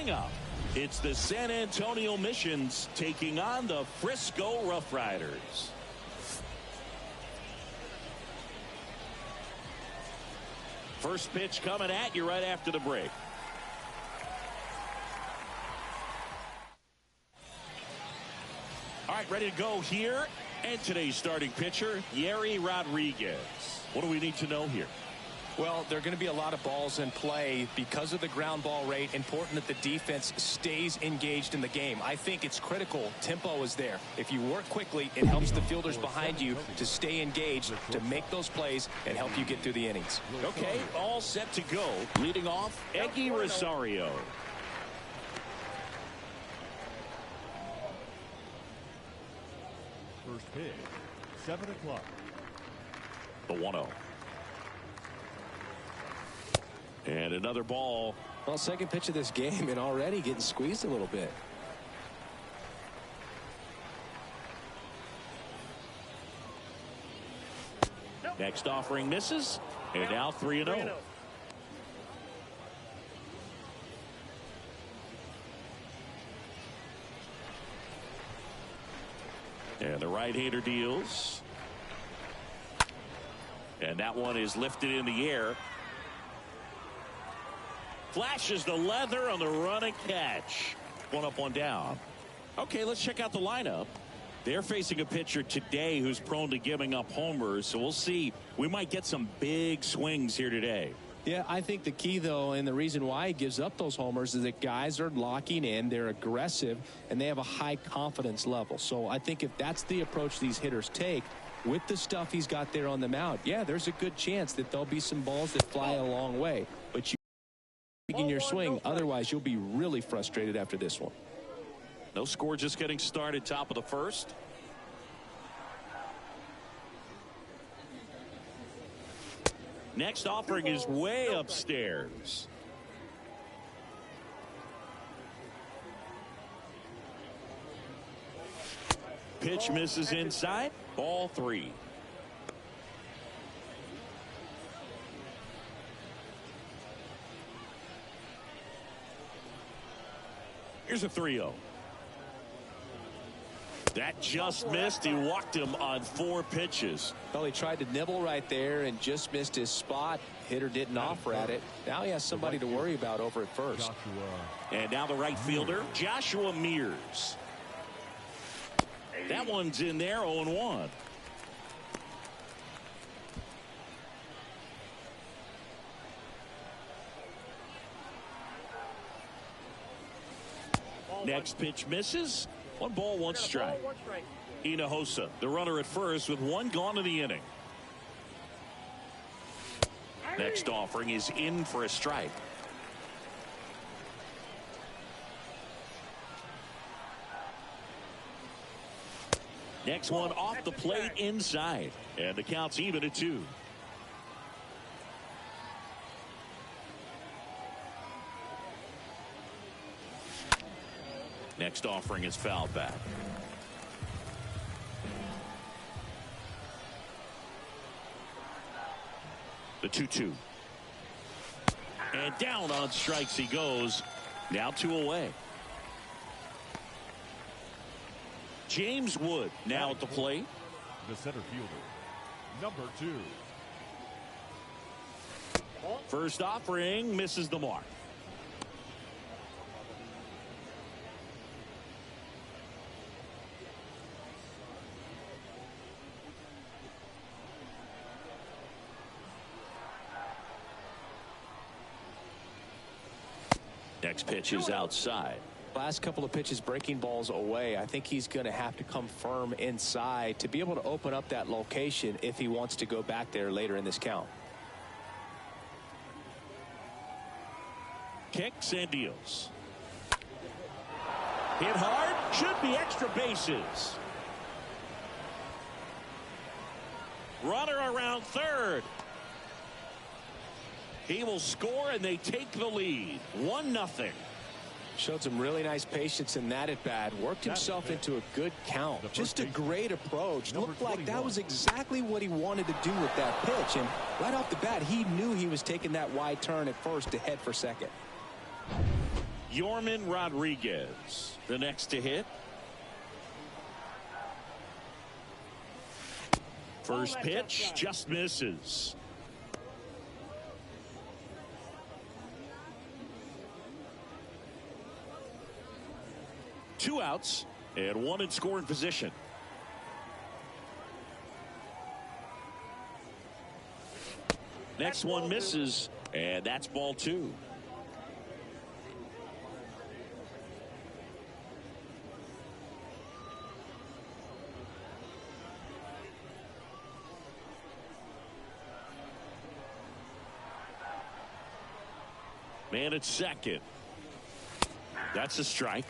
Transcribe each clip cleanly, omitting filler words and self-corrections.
Coming up, it's the San Antonio Missions taking on the Frisco RoughRiders. First pitch coming at you right after the break. All right, ready to go here. And today's starting pitcher, Rodriguez. What do we need to know here? Well, there are going to be a lot of balls in play because of the ground ball rate. Important that the defense stays engaged in the game. I think it's critical. Tempo is there. If you work quickly, it helps the fielders behind you to stay engaged, to make those plays, and help you get through the innings. Okay, all set to go. Leading off, Eggy Rosario. First pitch, 7 o'clock. The 1-0. And another ball. Well, second pitch of this game and already getting squeezed a little bit. Next offering misses. And now 3-0. And the right-hander deals. And that one is lifted in the air. Flashes the leather on the run and catch. One up, one down. Okay, let's check out the lineup. They're facing a pitcher today who's prone to giving up homers, so we'll see. We might get some big swings here today. Yeah, I think the key, though, and the reason why he gives up those homers is that guys are locking in, they're aggressive, and they have a high confidence level. So I think if that's the approach these hitters take, with the stuff he's got there on the mound, yeah, there's a good chance that there'll be some balls that fly a long way. But you in your swing, otherwise you'll be really frustrated after this one. No score, just getting started, top of the first. Next offering is way upstairs. Pitch misses inside. Ball 3. Here's a 3-0. That just missed. He walked him on 4 pitches. Well, he tried to nibble right there and just missed his spot. Hitter didn't offer at it. Now he has somebody to worry about over at first. And now the right fielder, Joshua Mears. That one's in there, 0-1. Next pitch misses. 1 ball, 1 strike. Hinojosa, the runner at first with 1 gone in the inning. Next offering is in for a strike. Next one off the plate inside. And the count's even at 2. Next offering is fouled back. The 2-2. And down on strikes he goes. Now 2 away. James Wood now at the plate. The center fielder, number 2. First offering misses the mark. Next pitch is outside. Last couple of pitches breaking balls away. I think he's going to have to come firm inside to be able to open up that location if he wants to go back there later in this count. Kicks and deals. Hit hard. Should be extra bases. Runner around third. He will score and they take the lead. 1-0. Showed some really nice patience in that at bat. Worked himself into a good count. Just a great approach. Looked like that was exactly what he wanted to do with that pitch. And right off the bat, he knew he was taking that wide turn at first to head for second. Yorman Rodriguez, the next to hit. First pitch just misses. Two outs and one in scoring position. Next one misses, and that's ball two. Man at second. That's a strike.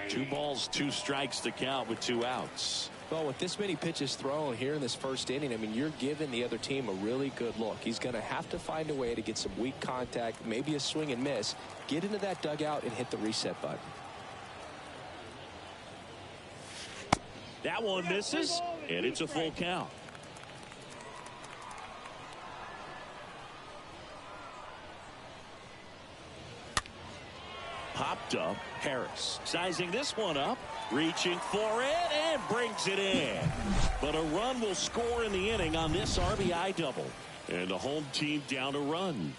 Two balls, two strikes to count with two outs. Well, with this many pitches thrown here in this first inning, I mean, you're giving the other team a really good look. He's going to have to find a way to get some weak contact, maybe a swing and miss, get into that dugout and hit the reset button. That one misses, and it's a full count. Popped up. Harris sizing this one up, reaching for it, and brings it in. But a run will score in the inning on this RBI double. And the home team down a run.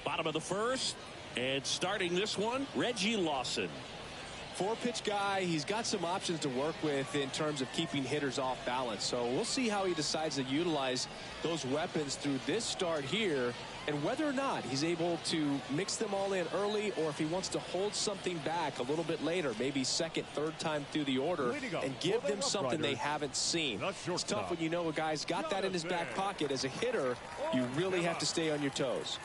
Bottom of the first. And starting this one, Reggie Lawson. Four-pitch guy. He's got some options to work with in terms of keeping hitters off balance. So we'll see how he decides to utilize those weapons through this start here, and whether or not he's able to mix them all in early, or if he wants to hold something back a little bit later, maybe second, third time through the order, and give them something they haven't seen. It's tough when you know a guy's got that in his back pocket. As a hitter, you really have to stay on your toes.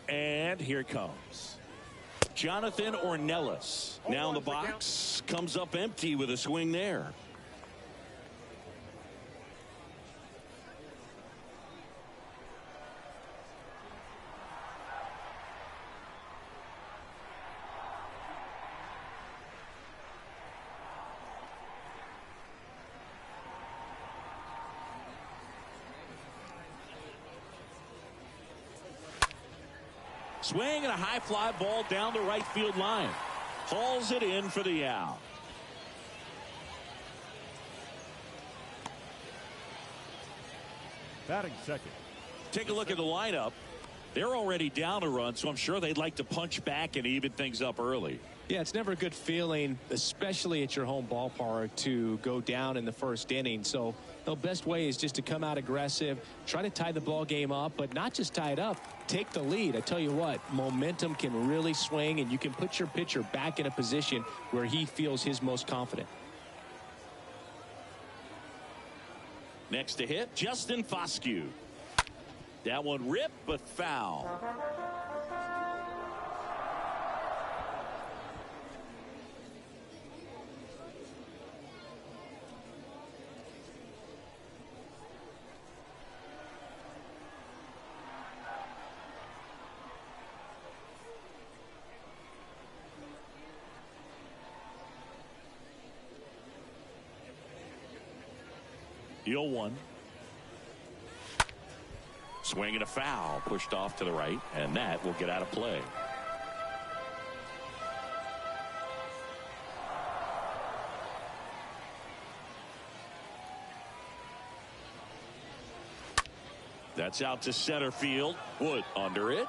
And here it comes. Jonathan Ornelas now in the box, comes up empty with a swing there. Swing and a high fly ball down the right field line. Hauls it in for the out. Batting second. Take a look at the lineup. They're already down a run, so I'm sure they'd like to punch back and even things up early. Yeah, it's never a good feeling, especially at your home ballpark, to go down in the first inning. So the best way is just to come out aggressive, try to tie the ball game up, but not just tie it up, take the lead. I tell you what, momentum can really swing, and you can put your pitcher back in a position where he feels his most confident. Next to hit, Justin Foscue. That one ripped, but foul. The 0-1. Swing and a foul, pushed off to the right, and that will get out of play. That's out to center field. Wood under it.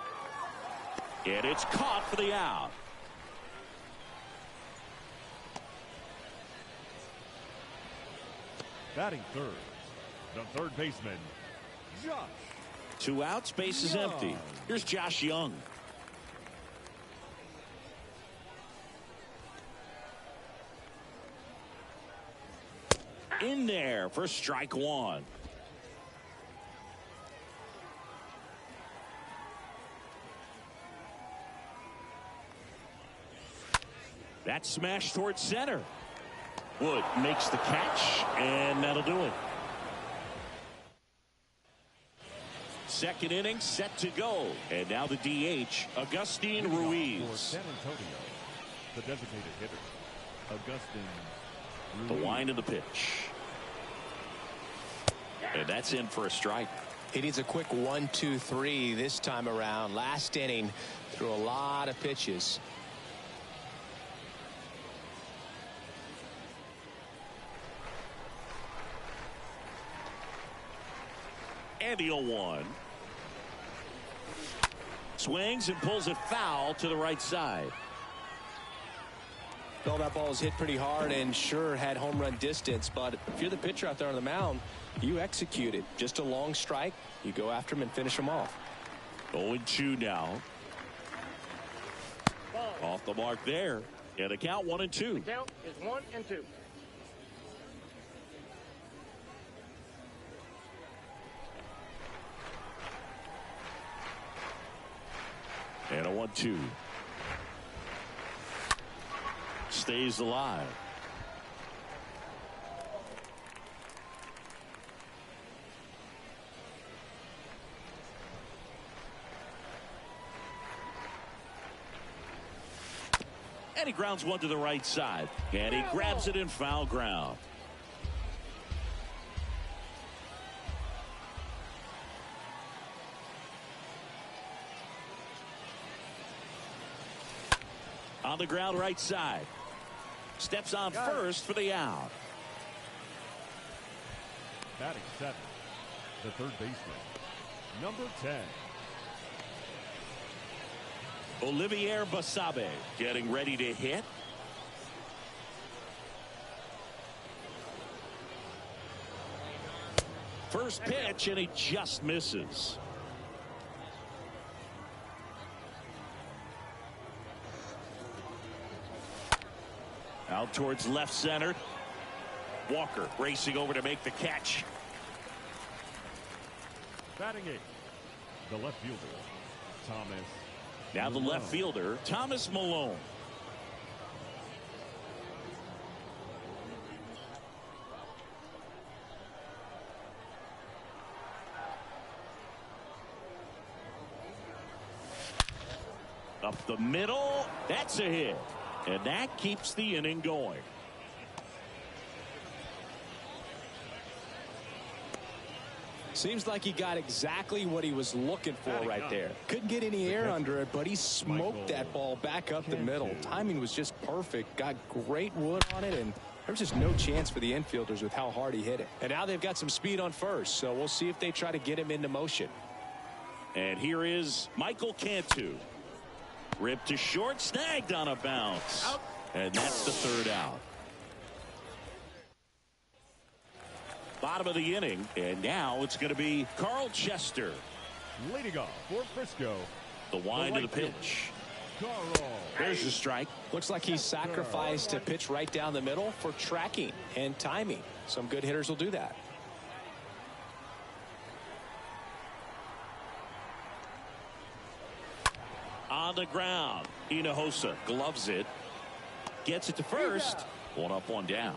And it's caught for the out. Batting third, the third baseman, Josh. Two outs, base is empty. Here's Josh Young. In there for strike one. That smash towards center. Wood makes the catch, and that'll do it. Second inning set to go. And now the DH, Agustin Ruiz. For San Antonio, the designated hitter, Agustin Ruiz. The wind of the pitch. And that's in for a strike. He needs a quick 1-2-3 this time around. Last inning, threw a lot of pitches. And the 0-1. Swings and pulls it foul to the right side. Well, that ball was hit pretty hard and sure had home run distance, but if you're the pitcher out there on the mound, you execute it. Just a long strike. You go after him and finish him off. 0-2 now. Off the mark there. And the count 1-2. The count is 1-2. And a 1-2. Stays alive. And he grounds one to the right side. And he grabs it in foul ground. On the ground right side. Steps on first for the out. Batting seventh, the third baseman, number 10. Olivier Basabe getting ready to hit. First pitch, and he just misses. Out towards left center. Walker racing over to make the catch. Batting eighth, the left fielder, Thomas. Now the left fielder, Thomas Malone. Up the middle. That's a hit. And that keeps the inning going. Seems like he got exactly what he was looking for right there. Couldn't get any air under it, but he smoked that ball back up the middle. Timing was just perfect. Got great wood on it, and there's just no chance for the infielders with how hard he hit it. And now they've got some speed on first, so we'll see if they try to get him into motion. And here is Michael Cantu. Ripped to short, snagged on a bounce. Out. And that's the third out. Bottom of the inning, and now it's going to be Carl Chester. Leading off for Frisco, The wind of the pitch. Carl. There's the strike. Looks like he sacrificed a pitch right down the middle for tracking and timing. Some good hitters will do that. On the ground, Hinojosa gloves it. Gets it to first. One up, one down.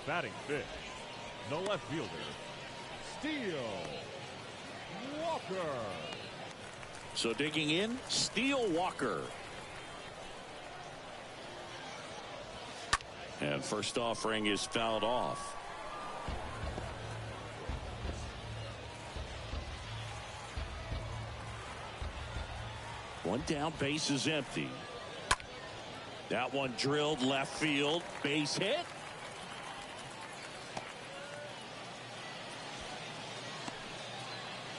Batting fifth, the left fielder, Steele Walker. So digging in, Steele Walker. And first offering is fouled off. One down, base is empty. That one drilled left field, base hit.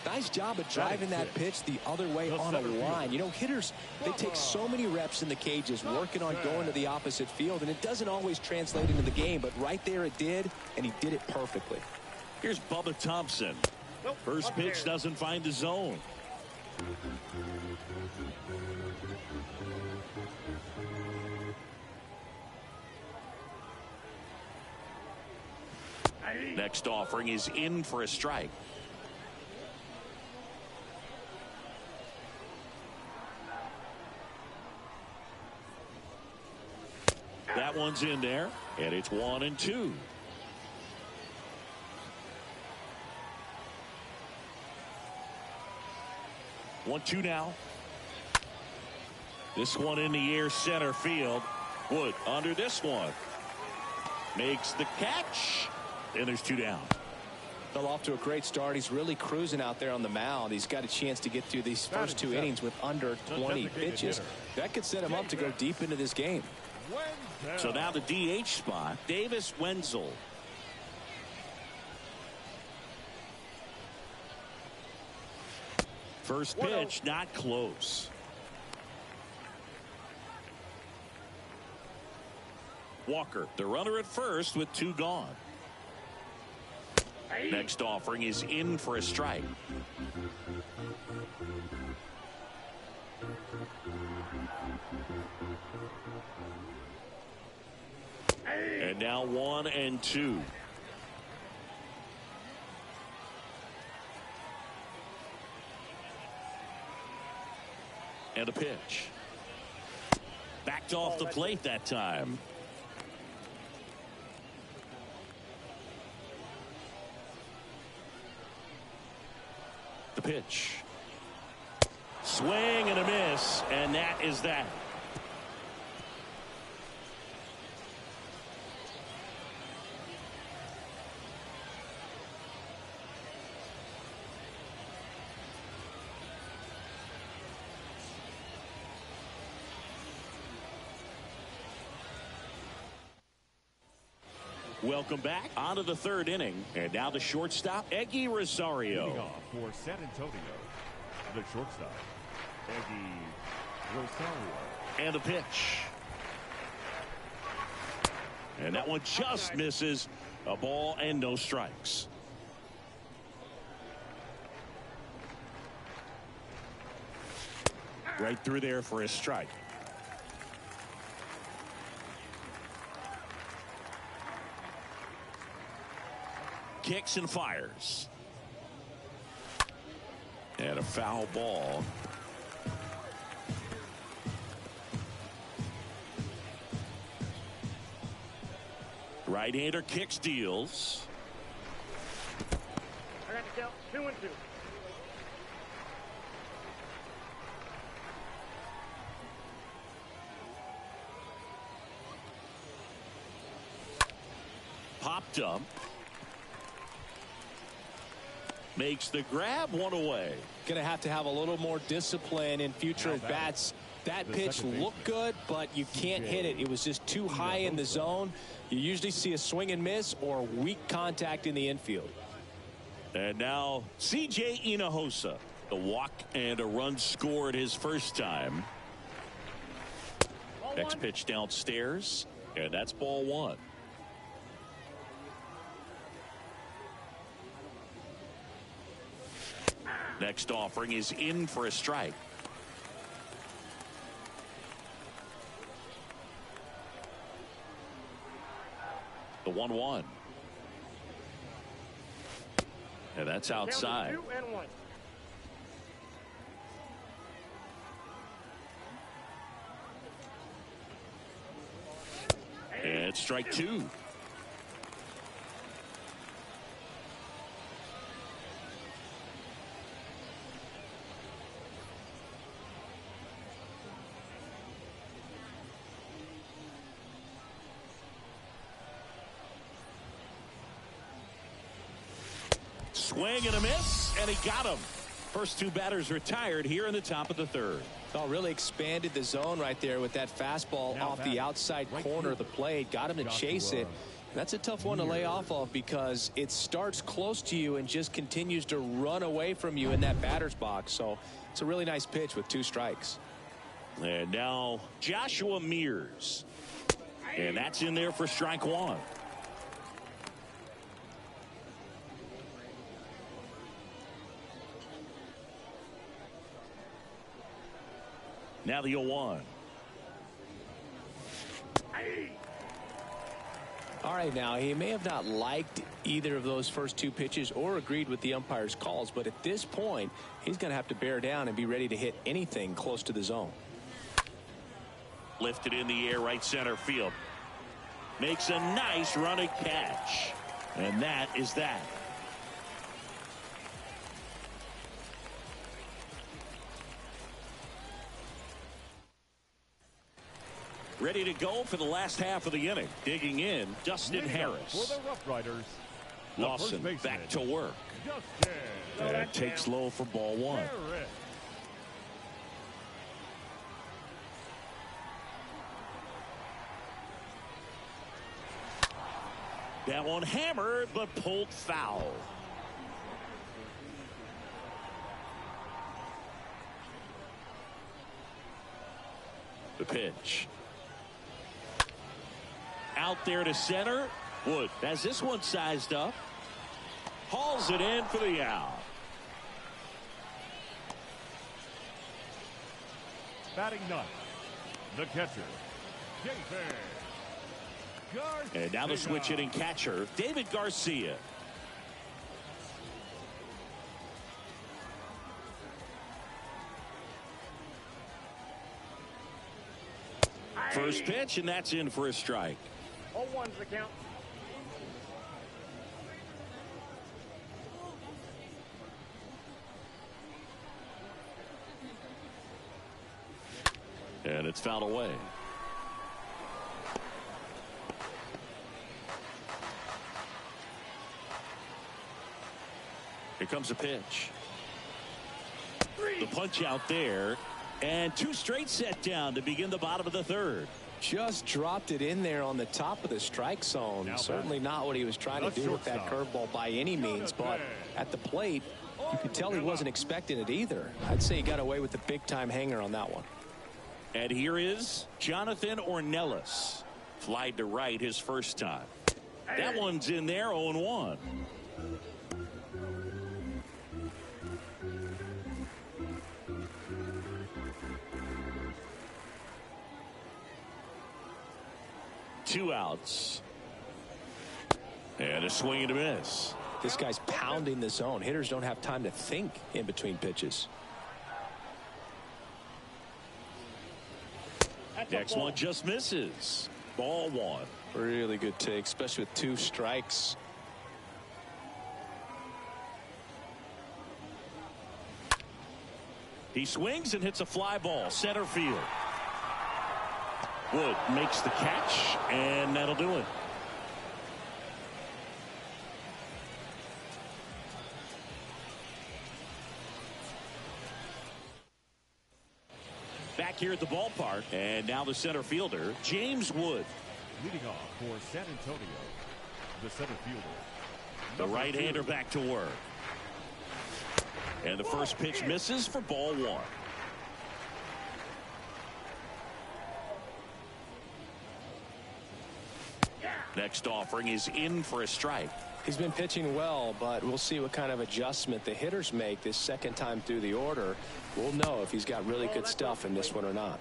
Nice job of driving that pitch the other way on a line. You know, hitters, they take so many reps in the cages working on going to the opposite field, and it doesn't always translate into the game, but right there it did, and he did it perfectly. Here's Bubba Thompson. First pitch doesn't find the zone. Next offering is in for a strike. That one's in there, and it's 1-2. One, two now. This one in the air, center field. Wood under this one. Makes the catch, and there's 2 down. Fell off to a great start. He's really cruising out there on the mound. He's got a chance to get through these first 2 innings with under 20 pitches. That could set him up to go deep into this game. So now the DH spot, Davis Wenzel. First pitch, not close. Walker, the runner at first with 2 gone. Next offering is in for a strike. And now 1-2. And a pitch. Backed off the plate that time. The pitch. Swing and a miss, and that is that. Welcome back onto the 3rd inning, and now the shortstop Eggy Rosario. Leading off for San Antonio, the shortstop Eggy Rosario. And a pitch. And that one just misses. A ball and no strikes. Right through there for a strike. Kicks and fires. And a foul ball. Right-hander kicks, deals. I got to count 2-2. Popped up. Makes the grab, 1 away. Going to have a little more discipline in future at bats. That pitch looked good, but you can't hit it. It was just too high in the zone. You usually see a swing and miss or weak contact in the infield. And now C.J. Hinojosa. The walk and a run scored his first time. Next pitch downstairs, and that's ball 1. Next offering is in for a strike. The 1-1. And that's outside. 2-1. And it's strike 2. Swing and a miss, and he got him. First 2 batters retired here in the top of the 3rd. Oh, really expanded the zone right there with that fastball off the outside corner of the plate. Got him to chase it. That's a tough one to lay off of because it starts close to you and just continues to run away from you in that batter's box. So it's a really nice pitch with 2 strikes. And now Joshua Mears. And that's in there for strike 1. Now the 0-1. All right, now he may have not liked either of those first 2 pitches or agreed with the umpire's calls, but at this point he's going to have to bear down and be ready to hit anything close to the zone. Lifted in the air, right center field. makes a nice running catch. And that is that. Ready to go for the last half of the inning. Digging in, Dustin Harris. For the RoughRiders, Lawson back to work. And takes low for ball one. That one hammered, but pulled foul. The pitch. Out there to center. Wood has this one sized up. Hauls it in for the out. Batting ninth, the catcher, David Garcia. And now the switch hitting catcher, David Garcia. First pitch, and that's in for a strike. 0-1's the count. And it's fouled away. Here comes a pitch. The punch out there. And two straight set down to begin the bottom of the third. Just dropped it in there on the top of the strike zone. Now Certainly not what he was trying to do with that curveball by any means, but at the plate, you could tell he wasn't expecting it either. I'd say he got away with a big-time hanger on that one. And here is Jonathan Ornelas. Flied to right his first time. That one's in there, 0-1. Two outs. And a swing and a miss. This guy's pounding the zone. Hitters don't have time to think in between pitches. Next one just misses. Ball one. Really good take, especially with two strikes. He swings and hits a fly ball. Center field. Wood makes the catch, and that'll do it. Back here at the ballpark, and now the center fielder, James Wood. Leading off for San Antonio, the center fielder, The right-hander back to work. And the first pitch misses for ball one. Next offering is in for a strike. He's been pitching well, but we'll see what kind of adjustment the hitters make this second time through the order. We'll know if he's got really good stuff in this one or not.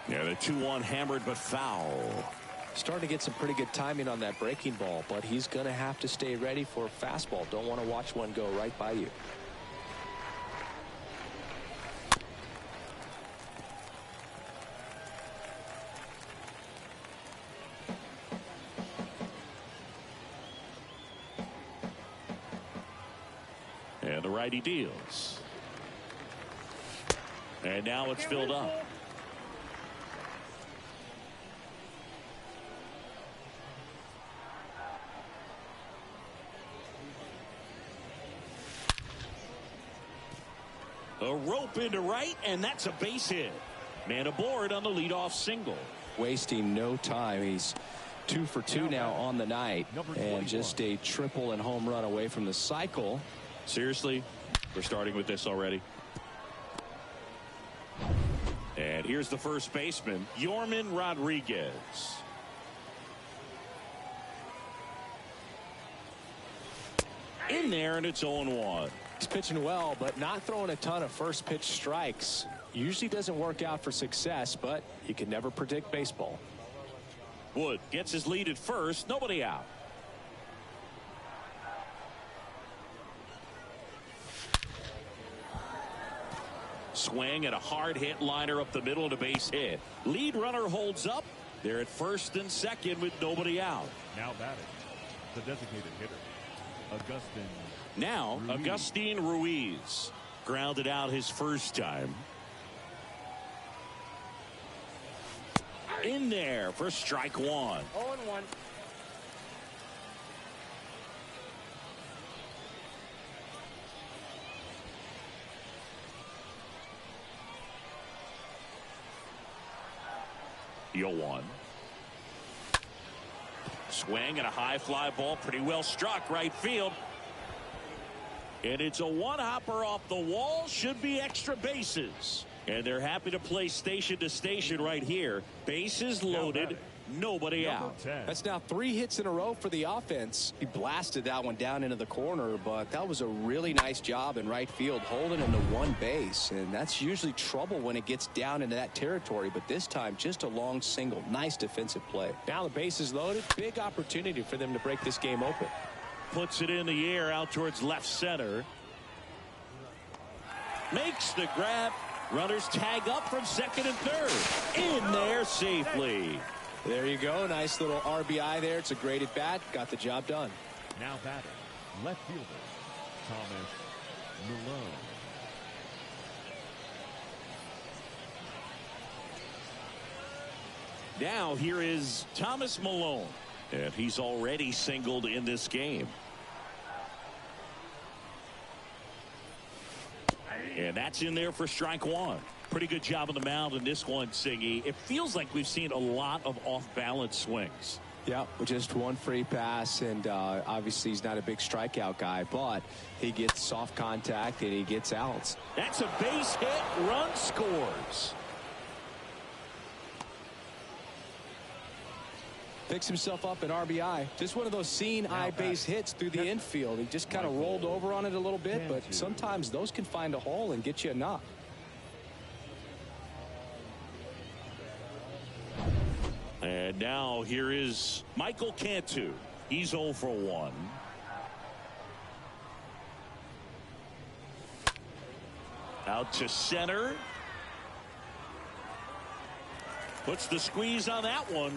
Yeah, the 2-1 hammered but foul. Starting to get some pretty good timing on that breaking ball, but he's going to have to stay ready for a fastball. Don't want to watch one go right by you. And the righty deals. And now it's filled up. A rope into right, and that's a base hit. Man aboard on the leadoff single. Wasting no time. He's 2 for 2 now on the night, and just a triple and home run away from the cycle. Seriously, we're starting with this already. And here's the first baseman, Yorman Rodriguez. In there, and it's 0-1. He's pitching well, but not throwing a ton of first pitch strikes. Usually doesn't work out for success, but you can never predict baseball. Wood gets his lead at first, nobody out. swing and a hard hit liner up the middle and a base hit. Lead runner holds up. They're at first and second with nobody out. Now batting, the designated hitter, Agustin Ruiz grounded out his first time. In there for strike one. 0-1. One. Swing and a high fly ball, pretty well struck right field. And it's a one-hopper off the wall, should be extra bases. And they're happy to play station to station right here. Bases loaded, nobody out. That's now 3 hits in a row for the offense. He blasted that one down into the corner, but that was a really nice job in right field, holding him to one base. And that's usually trouble when it gets down into that territory, but this time just a long single. Nice defensive play. Now the base is loaded. Big opportunity for them to break this game open. Puts it in the air out towards left center. Makes the grab. Runners tag up from second and third. In there safely. There you go. Nice little RBI there. It's a great at bat. Got the job done. now batting, left fielder, Thomas Malone. Now here is Thomas Malone, and he's already singled in this game. And that's in there for strike one. Pretty good job on the mound in this one, Siggy. It feels like we've seen a lot of off-balance swings. Yeah, with just one free pass, and obviously he's not a big strikeout guy, but he gets soft contact and he gets outs. That's a base hit. Run scores. Picks himself up at RBI. Just one of those seeing eye base hits through the infield. He just kind of rolled over on it a little bit, but sometimes those can find a hole and get you a knock. And now here is Michael Cantu. He's 0 for 1. Out to center. Puts the squeeze on that one.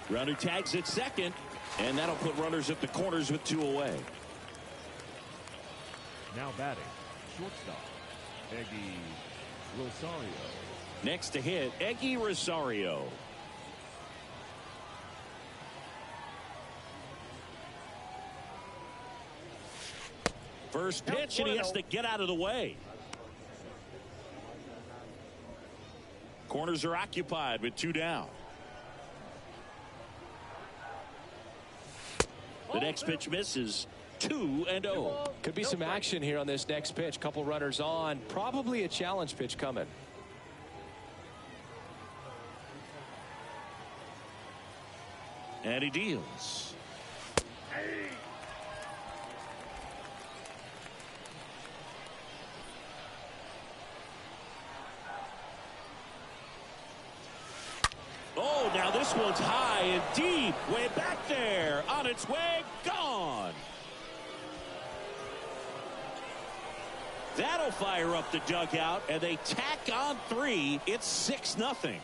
Runner tags at second, and that'll put runners at the corners with 2 away. Now batting, shortstop, Eggy Rosario. Next to hit, Eggy Rosario. First pitch, and he has to get out of the way. Corners are occupied with 2 down. The next pitch misses. 2-0. Could be some action here on this next pitch. Couple runners on. Probably a challenge pitch coming. And he deals. Oh, now this one's high and deep. Way back there. On its way. Gone. That'll fire up the dugout, and they tack on 3. It's 6-0.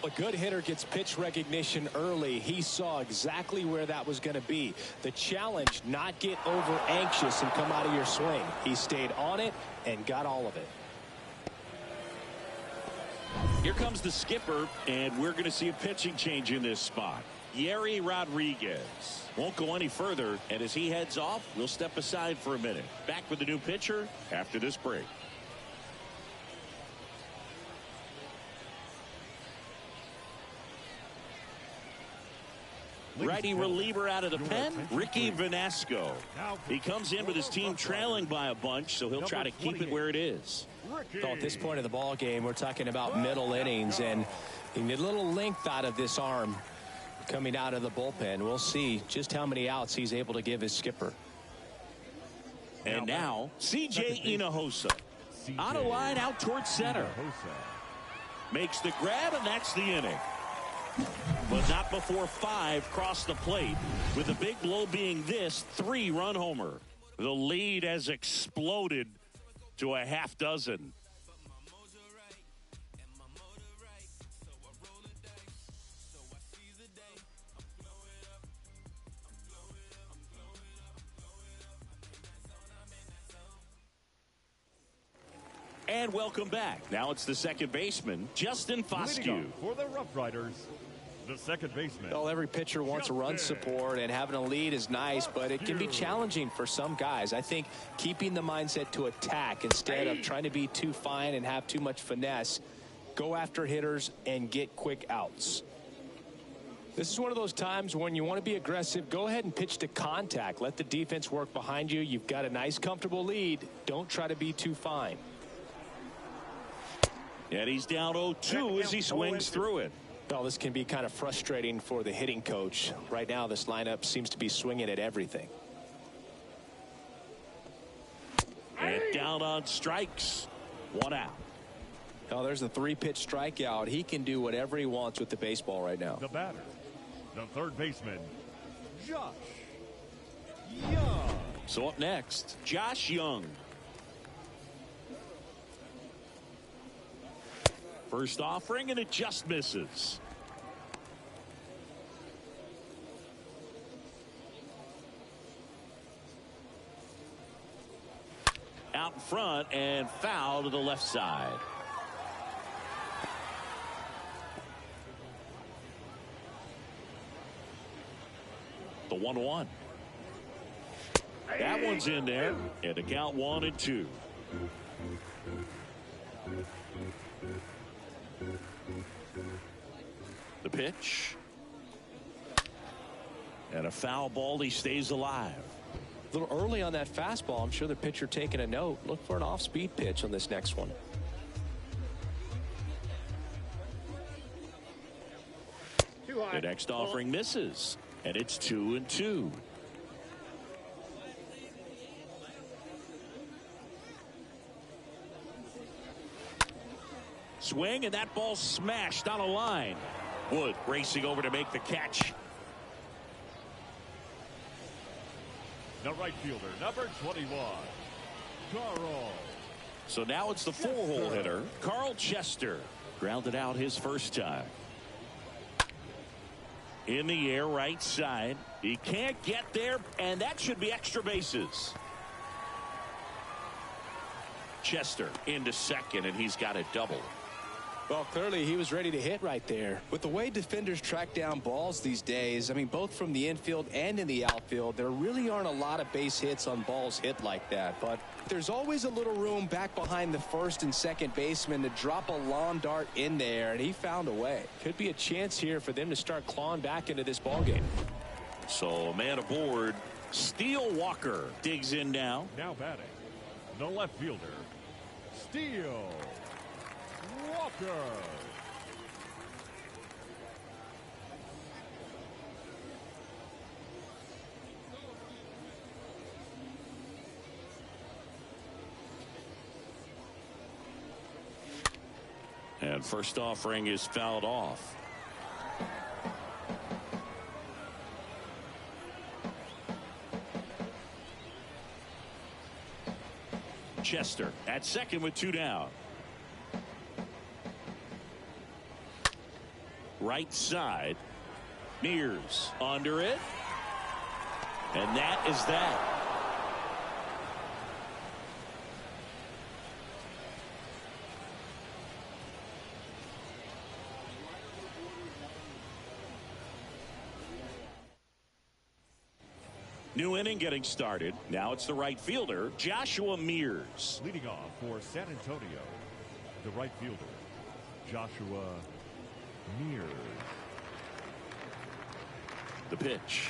A good hitter gets pitch recognition early. He saw exactly where that was going to be. The challenge, not get over anxious and come out of your swing. He stayed on it and got all of it. Here comes the skipper, and we're going to see a pitching change in this spot. Yeri Rodriguez won't go any further, and as he heads off, we'll step aside for a minute. Back with the new pitcher after this break. Righty reliever out of the pen, Ricky Vanasco. He comes in with his team trailing by a bunch, so he'll try to keep it where it is. So at this point of the ball game, we're talking about middle innings, and you need a little length out of this arm coming out of the bullpen. We'll see just how many outs he's able to give his skipper. And now, C.J. Hinojosa. On a line out towards center. Makes the grab, and that's the inning. But not before 5 cross the plate, with the big blow being this 3-run homer. The lead has exploded to a half dozen. And welcome back. Now it's the second baseman, Justin Foscue. For the RoughRiders, the second baseman. Well, every pitcher wants run support, and having a lead is nice, but it can be challenging for some guys. I think keeping the mindset to attack instead of trying to be too fine and have too much finesse, go after hitters and get quick outs. This is one of those times when you want to be aggressive. Go ahead and pitch to contact. Let the defense work behind you. You've got a nice, comfortable lead. Don't try to be too fine. And he's down 0-2 as he swings through it. Well, this can be kind of frustrating for the hitting coach. Right now, this lineup seems to be swinging at everything. And down on strikes. 1 out. Oh, there's a 3-pitch strikeout. He can do whatever he wants with the baseball right now. The batter, the third baseman, Josh Young. So up next, Josh Young. First offering, and it just misses. Out in front and foul to the left side. The 1-1. That one's in there, and a count 1-2. The pitch. And a foul ball. He stays alive. A little early on that fastball. I'm sure the pitcher taking a note. Look for an off-speed pitch on this next one. The next offering misses, and it's 2-2. Swing, and that ball smashed on a line. Wood racing over to make the catch. The right fielder, number 21, Carl. So now it's the 4-hole hitter, Carl Chester. Grounded out his first time. In the air, right side. He can't get there, and that should be extra bases. Chester into second, and he's got a double. Well, clearly he was ready to hit right there. With the way defenders track down balls these days, I mean, both from the infield and in the outfield, there really aren't a lot of base hits on balls hit like that. But there's always a little room back behind the first and second baseman to drop a lawn dart in there, and he found a way. Could be a chance here for them to start clawing back into this ballgame. So a man aboard. Steele Walker digs in now. Now batting, the left fielder, Steele Walker. And first offering is fouled off. Chester at second with 2 down. Right side. Mears under it. And that is that. New inning getting started. Now it's the right fielder, Joshua Mears. Leading off for San Antonio, the right fielder, Joshua Mears. The pitch.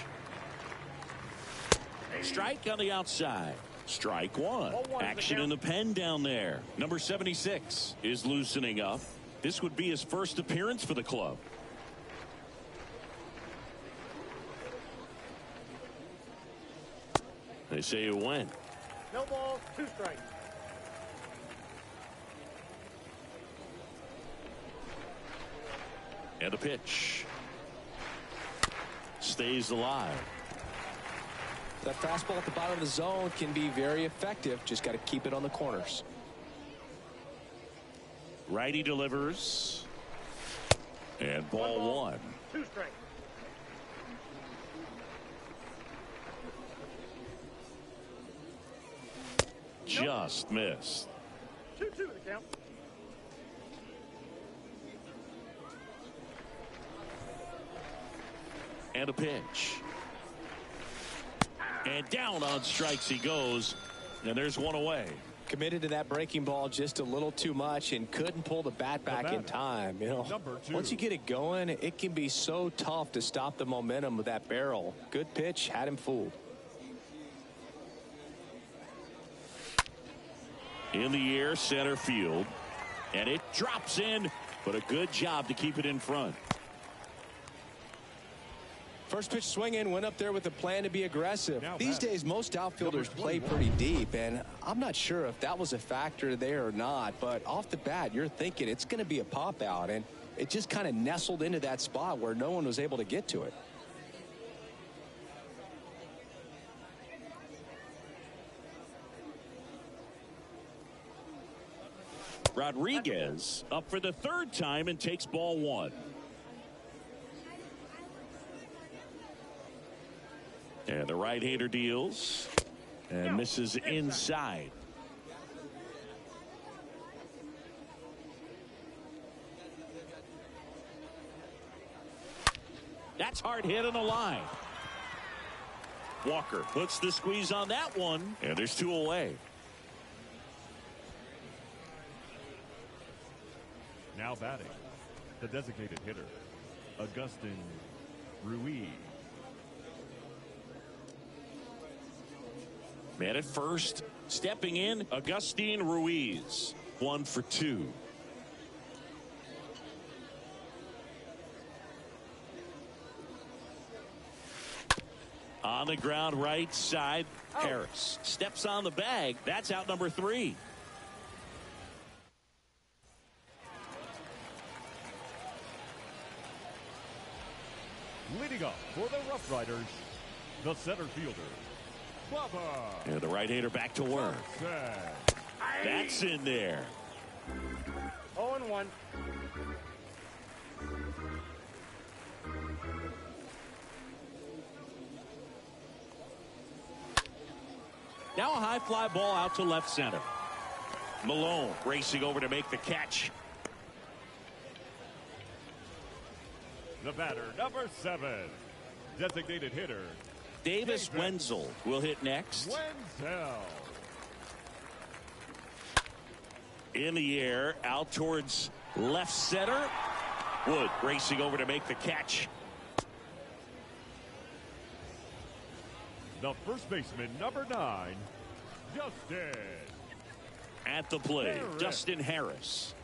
Strike on the outside. Strike one. Action in the pen down there. Number 76 is loosening up. This would be his first appearance for the club. They say you win. No balls, 2 strikes. And a pitch. Stays alive. That fastball at the bottom of the zone can be very effective. Just got to keep it on the corners. Righty delivers. And ball one. 2 strikes. Just missed. 2-2 the count. And a pitch. And down on strikes he goes. And there's one away. Committed to that breaking ball just a little too much and couldn't pull the bat back in time. You know, once you get it going, it can be so tough to stop the momentum of that barrel. Good pitch, had him fooled. In the air, center field. And it drops in, but a good job to keep it in front. First pitch swinging, went up there with a plan to be aggressive. These days, most outfielders play pretty deep, and I'm not sure if that was a factor there or not, but off the bat, you're thinking it's going to be a pop out, and it just kind of nestled into that spot where no one was able to get to it. Rodriguez up for the third time and takes ball one. And the right-hander deals and misses inside. That's hard hit on the line. Walker puts the squeeze on that one, and there's 2 away. Now batting, the designated hitter, Augustin Ruiz. Man at first, stepping in, Augustin Ruiz. 1 for 2. On the ground, right side, Harris steps on the bag. That's out number 3. Leading up for the RoughRiders, the center fielder, Bubba. And the right-hander back to work. That's in there. 0-1. Now a high fly ball out to left center. Malone racing over to make the catch. The batter, number 7, designated hitter, Davis Wenzel will hit next. Wenzel. In the air, out towards left center. Wood racing over to make the catch. The first baseman, number 9, Justin. At the plate, Harris. Justin Harris.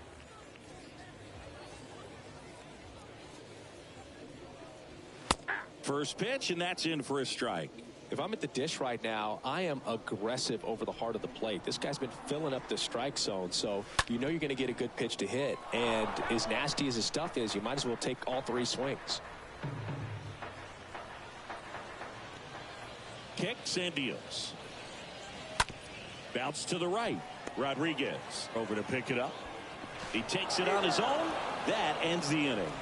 First pitch, and that's in for a strike. If I'm at the dish right now, I am aggressive over the heart of the plate. This guy's been filling up the strike zone, so you know you're going to get a good pitch to hit. And as nasty as his stuff is, you might as well take all 3 swings. Kicks and deals. Bounce to the right. Rodriguez over to pick it up. He takes it on his own. That ends the inning.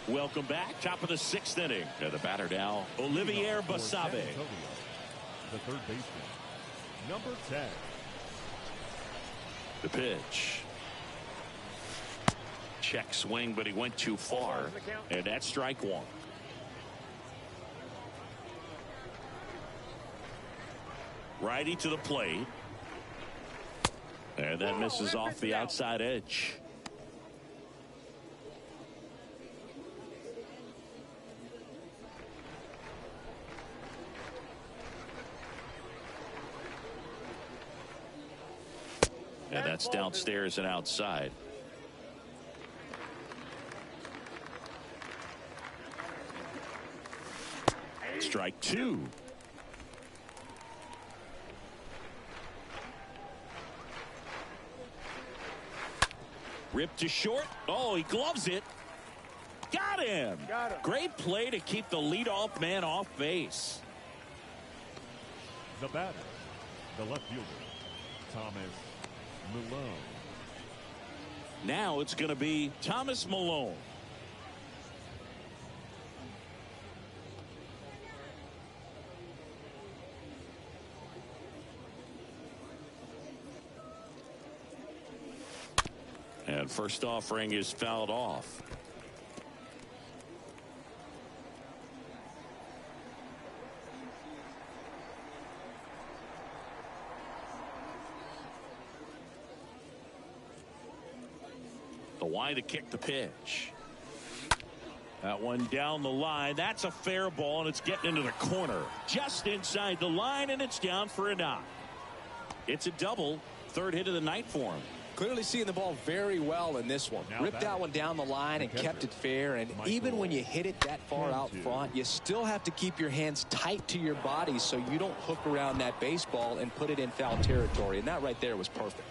Welcome back. Top of the 6th inning. And the batter now, Olivier Basabe. The third baseman, number 10. The pitch. Check swing, but he went too far. And that's strike 1. Righty to the plate. And that misses off the outside edge. And that's downstairs and outside. Strike 2. Ripped to short. Oh, he gloves it. Got him. Got him. Great play to keep the leadoff man off base. The batter, the left fielder, Thomas Malone. Now it's going to be Thomas Malone. And first offering is fouled off. The Y to kick the pitch. That one down the line. That's a fair ball, and it's getting into the corner. Just inside the line, and it's down for a knock. It's a double. Third hit of the night for him. Clearly seeing the ball very well in this one. Ripped that one down the line and kept it fair. And even when you hit it that far out front, you still have to keep your hands tight to your body so you don't hook around that baseball and put it in foul territory. And that right there was perfect.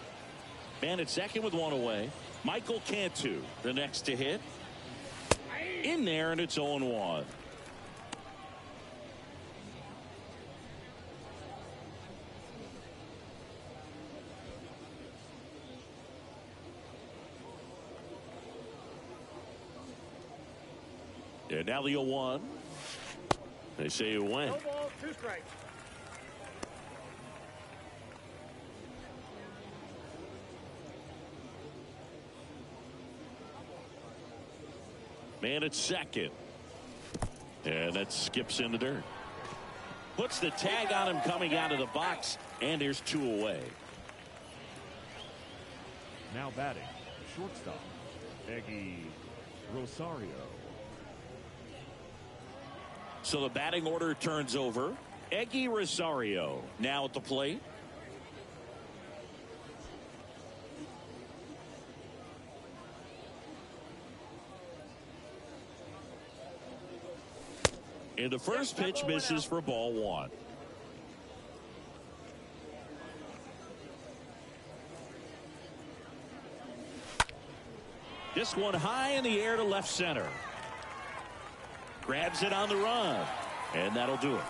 Man at second with one away. Michael Cantu, the next to hit. In there, and it's 0-1. And now the 0-1. They say you win. No ball, 2 strikes. Man at second. And that skips in the dirt. Puts the tag on him coming out of the box. And there's 2 away. Now batting, shortstop, Eggy Rosario. So the batting order turns over. Eggy Rosario now at the plate. And the first pitch misses for ball 1. This one high in the air to left center. Grabs it on the run. And that'll do it.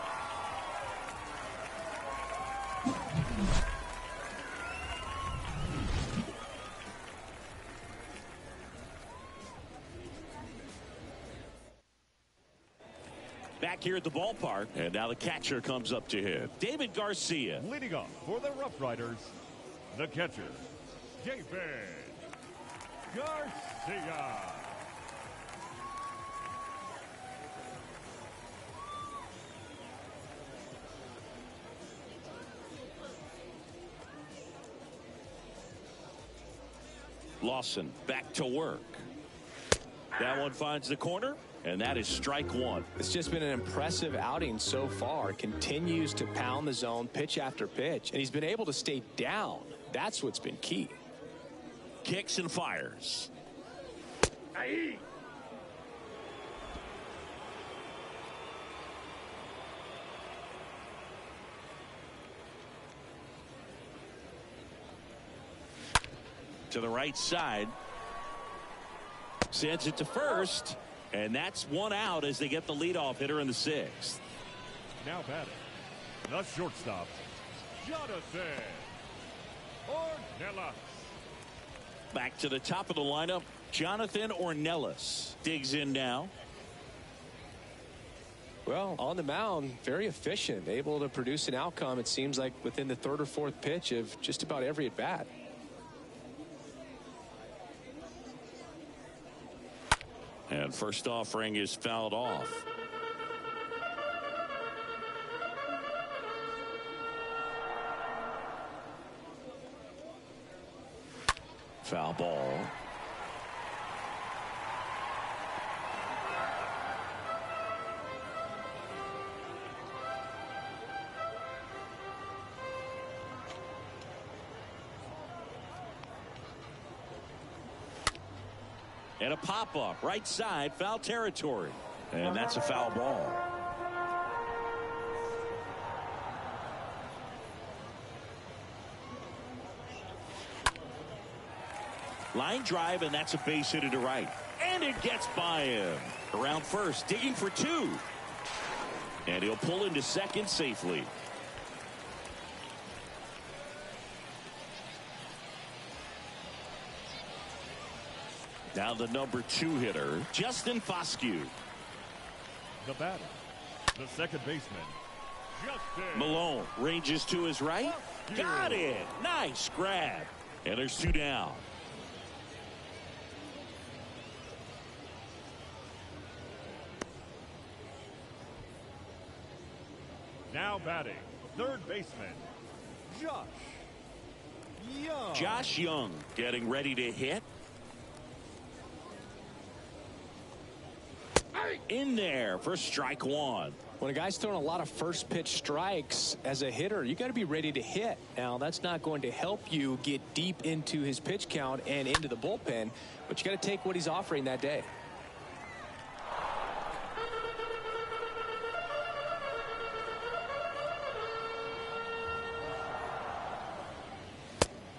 Back here at the ballpark, and now the catcher comes up to hit. David Garcia. Leading off for the RoughRiders, the catcher, David Garcia. Lawson back to work. That one finds the corner, and that is strike 1. It's just been an impressive outing so far. Continues to pound the zone pitch after pitch, and he's been able to stay down. That's what's been key. Kicks and fires. Aye. To the right side. Sends it to first. And that's 1 out as they get the leadoff hitter in the 6th. Now batting, the shortstop, Jonathan Ornelas. Back to the top of the lineup, Jonathan Ornelas digs in now. Well, on the mound, very efficient, able to produce an outcome, it seems like, within the 3rd or 4th pitch of just about every at-bat. And first offering is fouled off. Foul ball. And a pop-up right side, foul territory. And that's a foul ball. Line drive, and that's a base hit to right. And it gets by him. Around first, digging for two. And he'll pull into second safely. Now the number 2 hitter, Justin Foscue. The batter, the second baseman, Justin. Malone ranges to his right. Got it. Nice grab. And there's 2 down. Now batting, third baseman, Josh Young. Josh Young getting ready to hit. In there for strike 1. When a guy's throwing a lot of first pitch strikes as a hitter, you got to be ready to hit. Now, that's not going to help you get deep into his pitch count and into the bullpen, but you got to take what he's offering that day.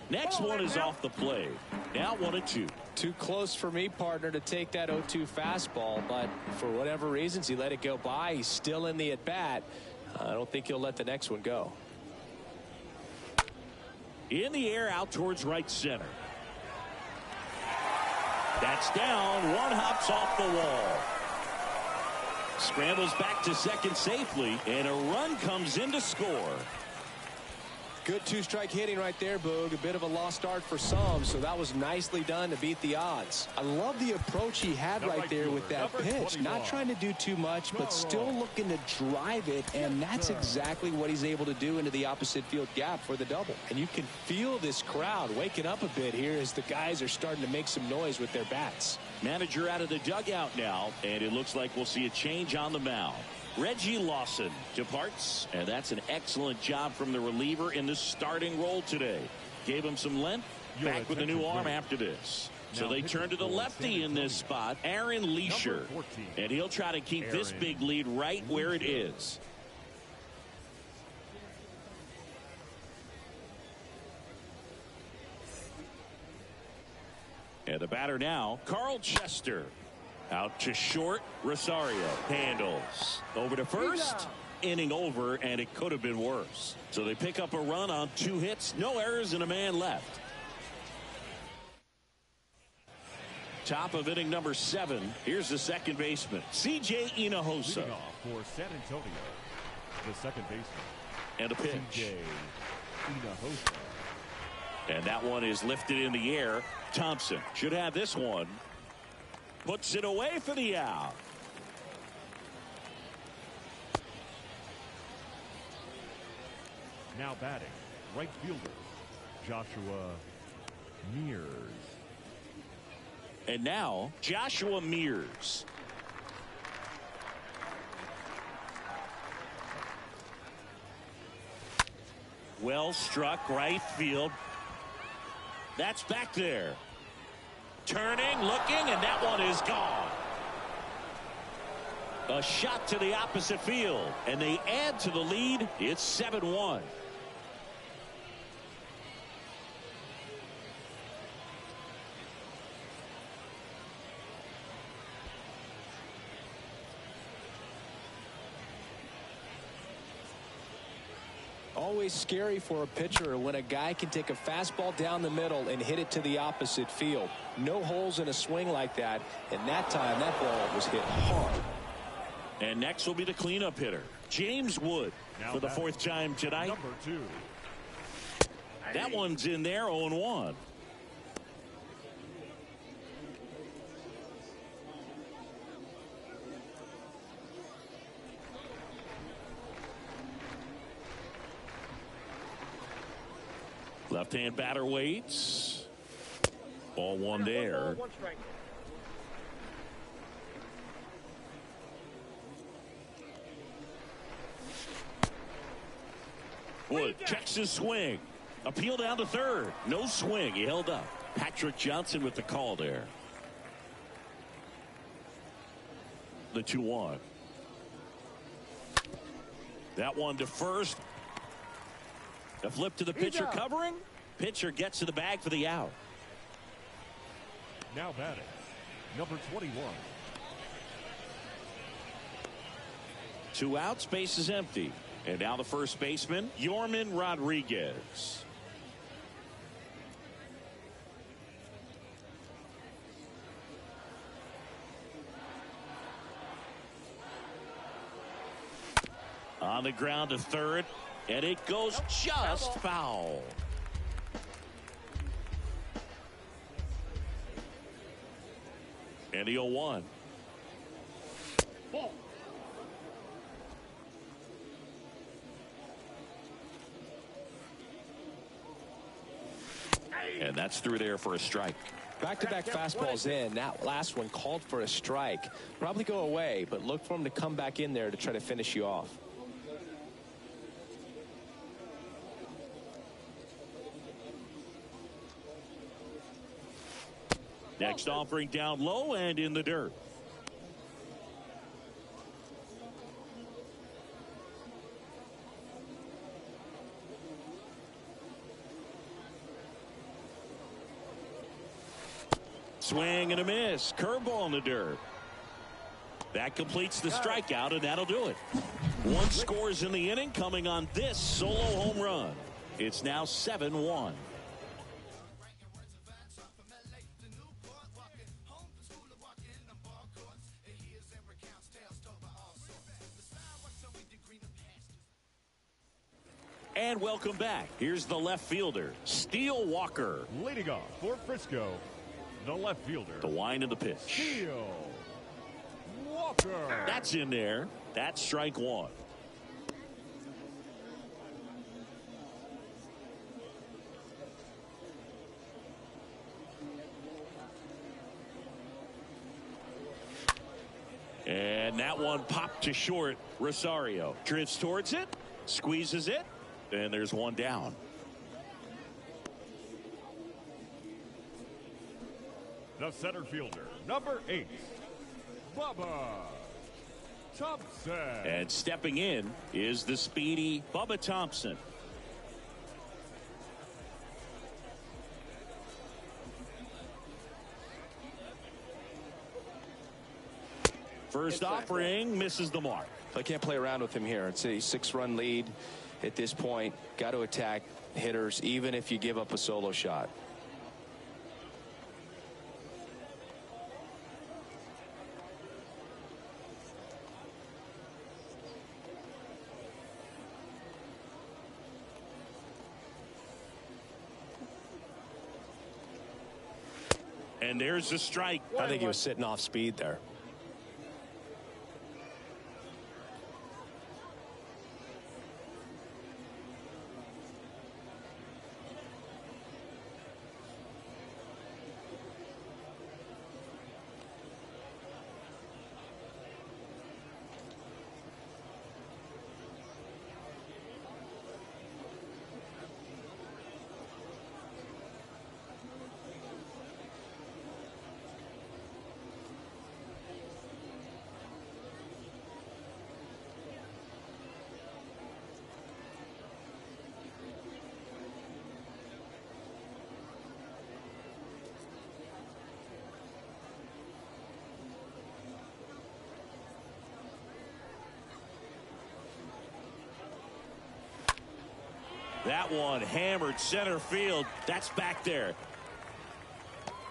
Next one is off the plate. Now 1-2. Too close for me, partner, to take that 0-2 fastball, but for whatever reasons, he let it go by. He's still in the at-bat. I don't think he'll let the next one go. In the air, out towards right center. That's down. One hops off the wall. Scrambles back to second safely, and a run comes in to score. Good 2-strike hitting right there, Boog. A bit of a lost start for some, so that was nicely done to beat the odds. I love the approach he had right there with that pitch. Not trying to do too much, but still looking to drive it, and that's exactly what he's able to do into the opposite field gap for the double. And you can feel this crowd waking up a bit here as the guys are starting to make some noise with their bats. Manager out of the dugout now, and it looks like we'll see a change on the mound. Reggie Lawson departs, and that's an excellent job from the reliever in the starting role today. Gave him some length, back with a new arm after this. So they turn to the lefty in this spot, Aaron Leisure, and he'll try to keep this big lead right where it is. And the batter now, Carl Chester. Out to short, Rosario handles. Over to first, inning over, and it could have been worse. So they pick up a run on 2 hits, no errors, and a man left. Top of inning number 7. Here's the second baseman, C.J. Hinojosa. Leading off for San Antonio, the second baseman. And a pitch. C.J. Hinojosa. And that one is lifted in the air. Thompson should have this one. Puts it away for the out. Now batting, right fielder, Joshua Mears. And now, Joshua Mears. Well struck right field. That's back there. Turning, looking, and that one is gone. A shot to the opposite field, and they add to the lead. It's 7-1. Always scary for a pitcher when a guy can take a fastball down the middle and hit it to the opposite field. No holes in a swing like that, and that time that ball was hit hard. And next will be the cleanup hitter, James Wood, now for the 4th time tonight. Number 2. That one's in there, 0-1. Left-hand batter waits. Ball 1 there. 1 strike. Wood checks his swing. Appeal down to third. No swing. He held up. Patrick Johnson with the call there. The 2-1. That one to first. A flip to the pitcher covering. Pitcher gets to the bag for the out. Now batting, number 21. 2 outs, base is empty. And now the first baseman, Yorman Rodriguez. On the ground to third, and it goes just foul. And the 0-1. Ball. And that's through there for a strike. Back-to-back fastballs in. That last one called for a strike. Probably go away, but look for him to come back in there to try to finish you off. Next offering down low and in the dirt. Swing and a miss. Curveball in the dirt. That completes the strikeout, and that'll do it. 1 scores in the inning coming on this solo home run. It's now 7-1. And welcome back. Here's the left fielder, Steele Walker. Leading off for Frisco, the left fielder. The wind of the pitch. Steele Walker. That's in there. That's strike 1. And that one popped to short. Rosario drifts towards it, squeezes it, and there's one down. The center fielder, number 8, Bubba Thompson. And stepping in is the speedy Bubba Thompson. First offering misses the mark. I can't play around with him here. It's a 6-run lead at this point. Got to attack hitters even if you give up a solo shot. And there's the strike. I think he was sitting off speed there. That one hammered center field. That's back there.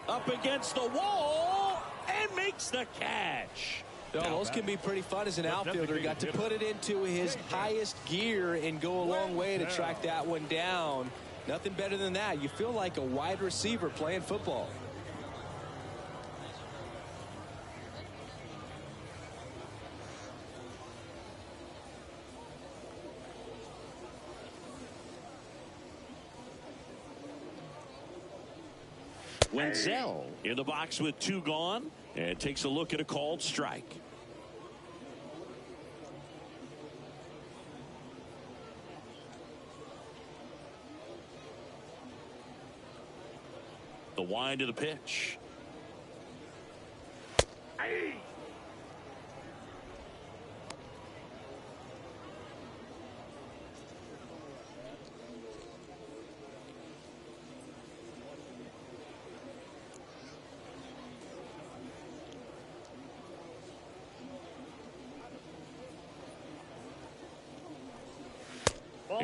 Up against the wall and makes the catch. Those can be pretty fun as an outfielder. Got to put it into his highest gear and go a long way to track that one down. Nothing better than that. You feel like a wide receiver playing football. Wenzel in the box with 2 gone and takes a look at a called strike. The wind of the pitch.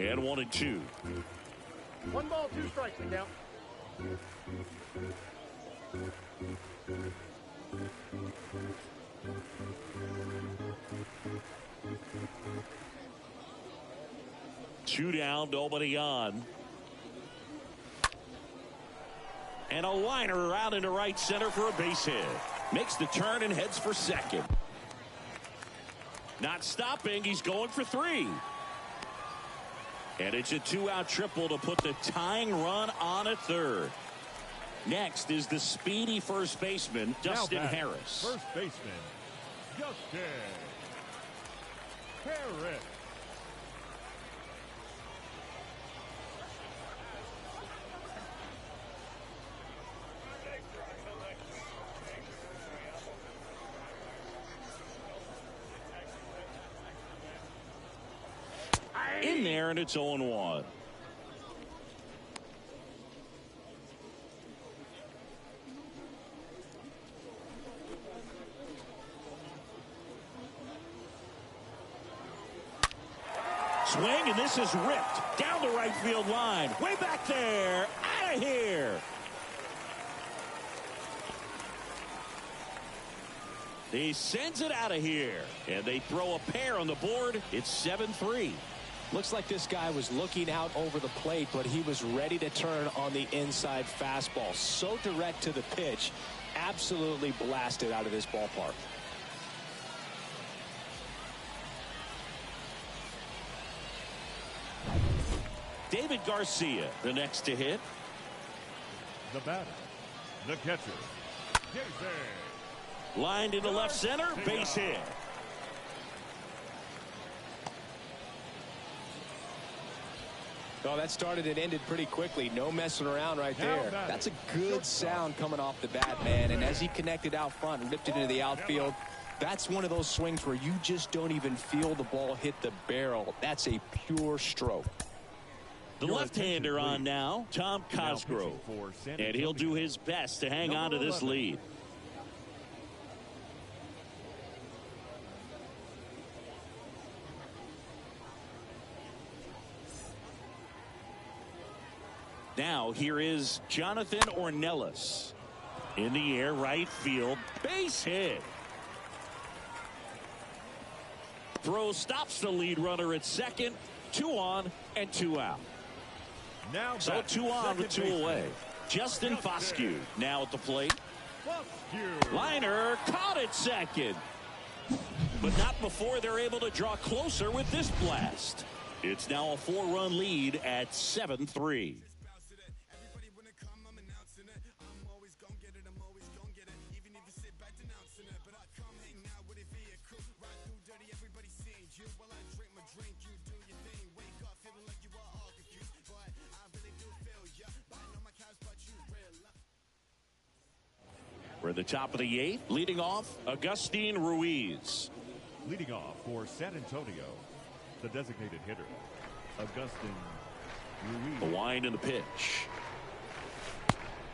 And 1-2. 1 ball, 2 strikes, we count. Two down, nobody on. And a liner out into right center for a base hit. Makes the turn and heads for second. Not stopping, he's going for 3. And it's a 2-out triple to put the tying run on at third. Next is the speedy first baseman, Dustin Harris. First baseman, Dustin Harris. In there, and it's 0-1. Swing, and this is ripped down the right field line. Way back there. Out of here. He sends it out of here. And they throw a pair on the board. It's 7-3. Looks like this guy was looking out over the plate, but he was ready to turn on the inside fastball. So direct to the pitch. Absolutely blasted out of this ballpark. David Garcia, the next to hit. The batter, the catcher, JBaker. Lined into left center, base hit. Oh, that started and ended pretty quickly. No messing around right there. That's a good sound coming off the bat, man. And as he connected out front and ripped it into the outfield, that's one of those swings where you just don't even feel the ball hit the barrel. That's a pure stroke. The left-hander on now, Tom Cosgrove. And he'll do his best to hang on to this lead. Now here is Jonathan Ornelas. In the air, right field, base hit. Throw stops the lead runner at second. 2 on and 2 out. Now so 2 on with 2 away. Justin Foscue now at the plate. Liner caught at second. But not before they're able to draw closer with this blast. It's now a 4-run lead at 7-3. We're at the top of the 8th. Leading off, Agustin Ruiz. Leading off for San Antonio, the designated hitter, Agustin Ruiz. The wind and the pitch.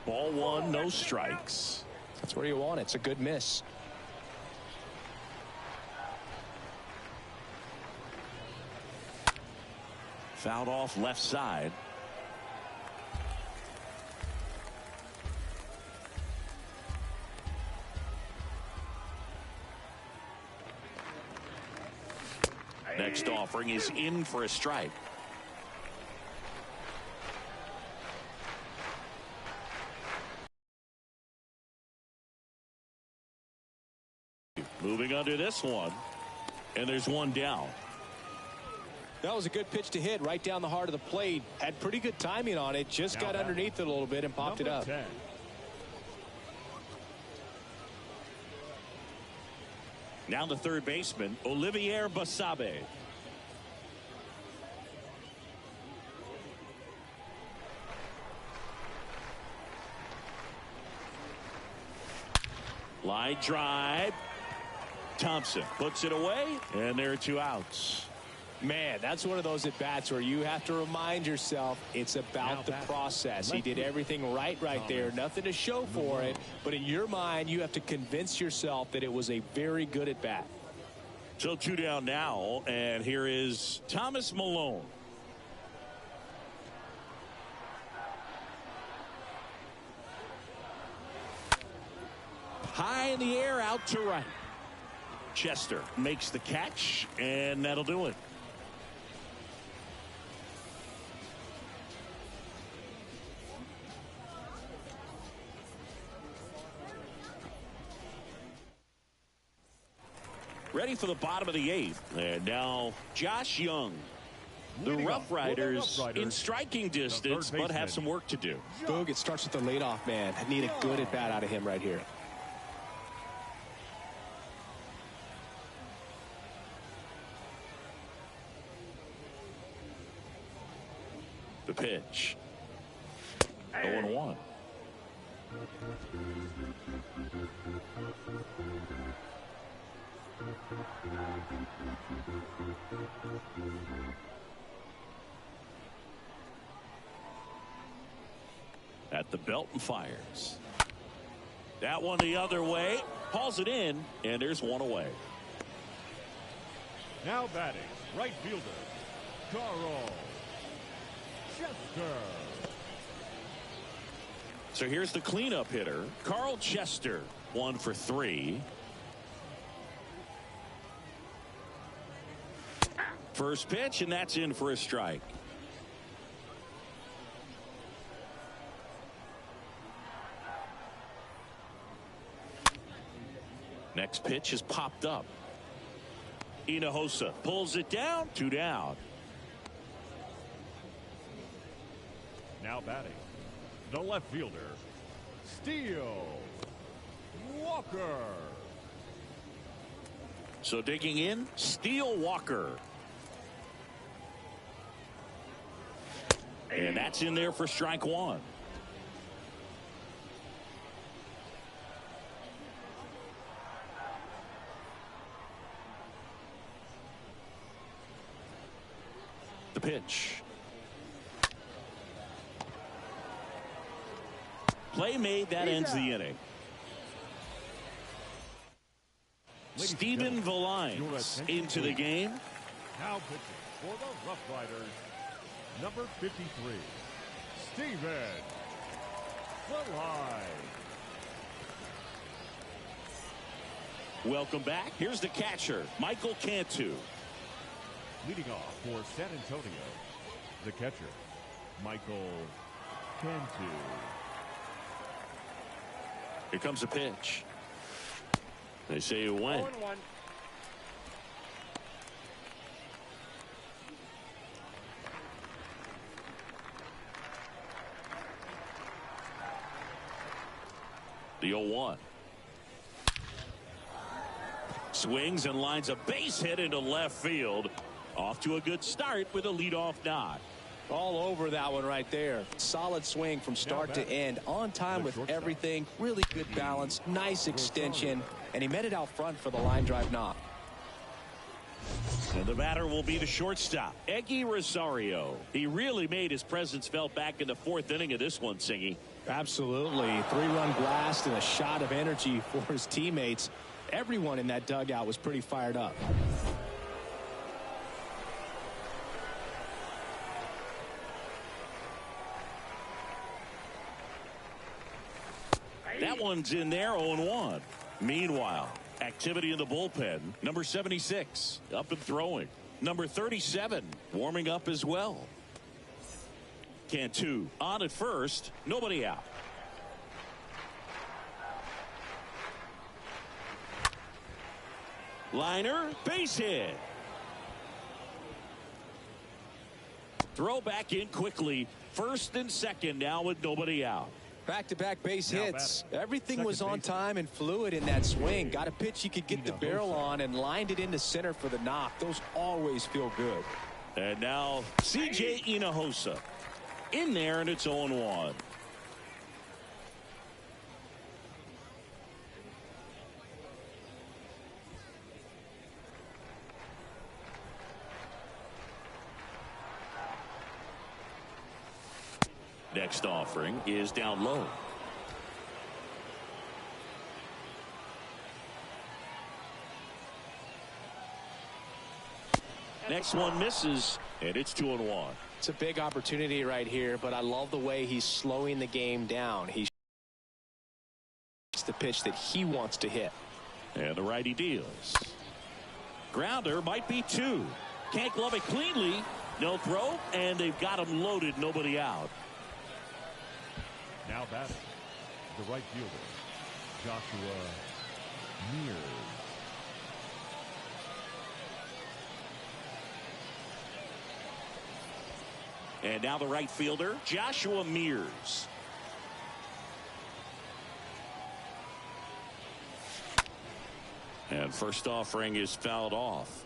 Ball 1, no strikes. That's where you want it. It's a good miss. Fouled off left side. Next offering is in for a strike. Moving under this one. And there's 1 down. That was a good pitch to hit right down the heart of the plate. Had pretty good timing on it. Just got underneath it a little bit and popped it up. 10. Now the third baseman, Olivier Basabe. Line drive. Thompson puts it away, and there are 2 outs. Man, that's one of those at-bats where you have to remind yourself it's about the process. He did everything right there. Nothing to show for it. But in your mind, you have to convince yourself that it was a very good at-bat. So 2 down now, and here is Thomas Malone. High in the air, out to right. Chester makes the catch, and that'll do it. Ready for the bottom of the 8th. And now Josh Young. The RoughRiders in striking distance, but have some work to do. Boog, it starts with the leadoff man. I need a good at bat out of him right here. The pitch. 0-1. At the belt and fires. That one the other way. Hauls it in, and there's one away. Now batting, right fielder, Carl Chester. So here's the cleanup hitter, Carl Chester, 1 for 3. First pitch, and that's in for a strike. Next pitch is popped up. Hinojosa pulls it down, 2 down. Now batting, the left fielder, Steele Walker. So digging in, Steele Walker. And that's in there for strike 1. The pitch. Play made, that ends the inning. Stephen Valines into the game. Now pitching for the RoughRiders, number 53, Stephen Valines. Welcome back. Here's the catcher, Michael Cantu. Leading off for San Antonio, the catcher, Michael Cantu. Here comes a pitch. They say it went. 0-1. The 0-1. Swings and lines a base hit into left field. Off to a good start with a leadoff nod. All over that one right there. Solid swing from start to end. On time with everything. Really good balance. Nice extension. And he met it out front for the line drive knock. And the batter will be the shortstop, Eggy Rosario. He really made his presence felt back in the 4th inning of this one, Singy. Absolutely. 3-run blast and a shot of energy for his teammates. Everyone in that dugout was pretty fired up. That one's in there, 0-1. Meanwhile, activity in the bullpen. Number 76 up and throwing. Number 37 warming up as well. Cantu on at first, nobody out. Liner, base hit. Throw back in quickly. First and second now with nobody out. Back-to-back base hits. Everything was on time and fluid in that swing. Got a pitch he could get the barrel on and lined it into center for the knock. Those always feel good. And now C.J. Hinojosa in there, and it's 0-1. Next offering is down low. Next one misses, and it's 2-1. It's a big opportunity right here, but I love the way he's slowing the game down. He's the pitch that he wants to hit. And the righty deals. Grounder might be 2. Can't glove it cleanly. No throw, and they've got him loaded. Nobody out. Now batting, the right fielder, Joshua Mears. And now the right fielder, Joshua Mears. And first offering is fouled off.